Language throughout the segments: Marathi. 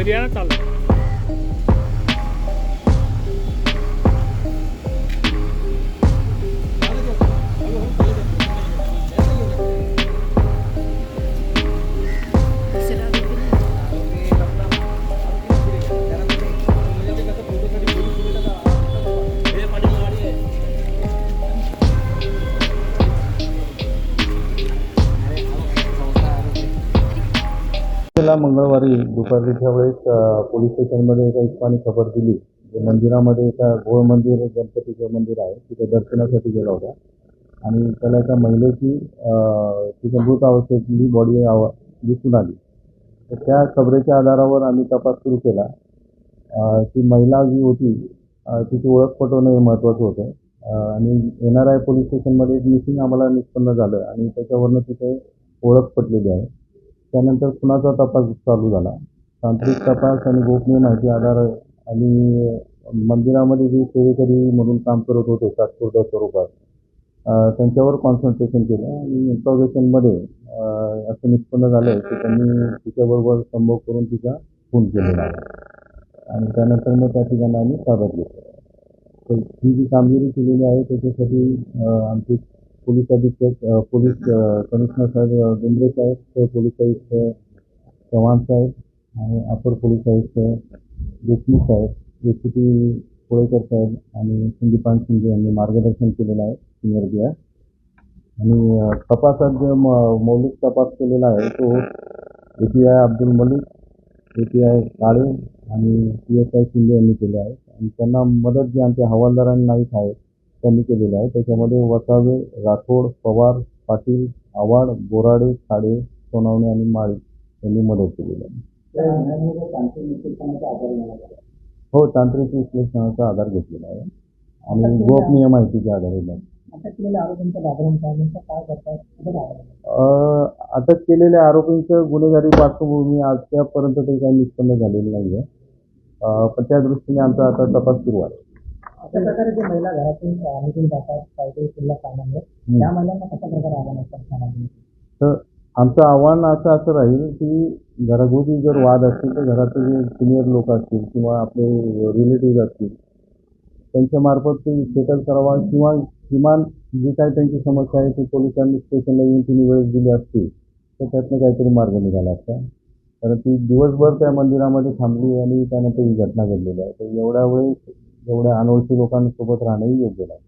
हरियाणा चालू मंगळवारी दुपारच्या वेळेस पोलीस स्टेशनमध्ये एका इस्मानी खबर दिली की मंदिरामध्ये एका घोळ मंदिर गणपतीचं मंदिर आहे तिथे दर्शनासाठी गेला होता आणि त्याला एका महिलेची तिच्या मृत अवस्थेतली बॉडी दिसून आली. तर त्या खबरेच्या आधारावर आम्ही तपास सुरू केला. ती महिला जी होती तिची ओळख पटवणं हे महत्त्वाचं होतं आणि NRI पोलीस स्टेशनमध्ये एक मिसिंग आम्हाला निष्पन्न झालं आणि त्याच्यावरनं तिथे ओळख पटलेली आहे. त्यानंतर खुनाचा तपास चालू झाला. तांत्रिक तपास आणि गोपनीय माहिती आधार आणि मंदिरामध्ये जे सेवेकरी म्हणून काम करत होते तात्पुरत्या स्वरूपात त्यांच्यावर कॉन्सन्ट्रेशन केलं आणि इंट्रॉगेशनमध्ये असं निष्पन्न झालं की त्यांनी तिच्याबरोबर संभोग करून तिचा खून केलेला आहे आणि त्यानंतर मग त्या ठिकाणी आम्ही ताब्यात घेतलं. तर ही जी कामगिरी केलेली आहे त्याच्यासाठी आमचे पोलीस अधीक्षक पोलीस कमिशनर साहेब डोंबरे साहेब, पोलीस आयुक्त चव्हाण साहेब आणि अपर पोलीस आयुक्त देशमुख साहेब, ACP कोळेकर साहेब आणि संदीपान शिंदे यांनी मार्गदर्शन केलेलं आहे सिनियर DI आणि तपासात जो मौलिक तपास केलेला आहे तो API अब्दुल मलिक, API काळे आणि PSI शिंदे यांनी केले आहे आणि त्यांना मदत जी आमच्या हवालदार आणि नाईक आहेत त्यांनी केलेलं आहे. त्याच्यामध्ये वसावे, राठोड, पवार, पाटील, आव्हाड, बोराडे, खाडे, सोनावणे आणि माळी यांनी मदत केलेली आहे. हो, तांत्रिक विश्लेषणाचा आधार घेतलेला आहे आणि गोपनीय माहितीच्या आधारे अटक केलेल्या आरोपींचं गुन्हेगारी पार्श्वभूमी आजपर्यंत तरी काही निष्पन्न झालेली नाही आहे. पण त्या दृष्टीने आमचा आता तपास सुरू आहे. अशा प्रकारे जे महिला घरातून निघून जातात काहीतरी शिल्लक कामांवर त्या महिलांना कशा प्रकारे आव्हान असतात? तर आमचं आव्हान असं राहील की घरगुती जर वाद असतील तर घरातील जे सिनियर लोक असतील किंवा आपले रिलेटिव्ह असतील त्यांच्यामार्फत ते सेटल करावा किंवा किमान जी काय त्यांची समस्या आहे ती पोलिसांनी स्टेशनला येऊन तिने वेळेस दिली असती तर त्यातनं काहीतरी मार्ग निघाला असता. कारण ती दिवसभर त्या मंदिरामध्ये थांबली आणि त्यानंतर ही घटना घडलेली आहे. तर एवढ्या वेळेस एवढ्या अनोळखी लोकांसोबत राहणंही योग्य नाही.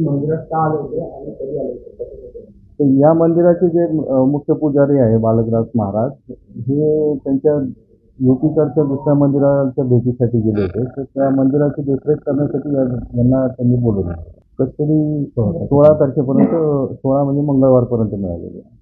मंदिरात का आले होते आणि कधी आले होते? तर या मंदिराचे जे मुख्य पुजारी आहे बालकराज महाराज हे त्यांच्या युपीकडच्या दुसऱ्या मंदिराच्या भेटीसाठी गेले होते. तर त्या मंदिराची देखरेख करण्यासाठी यांना त्यांनी बोलवलं. कधी 16 तारखेपर्यंत 16 म्हणजे मंगळवारपर्यंत मिळालेले आहे.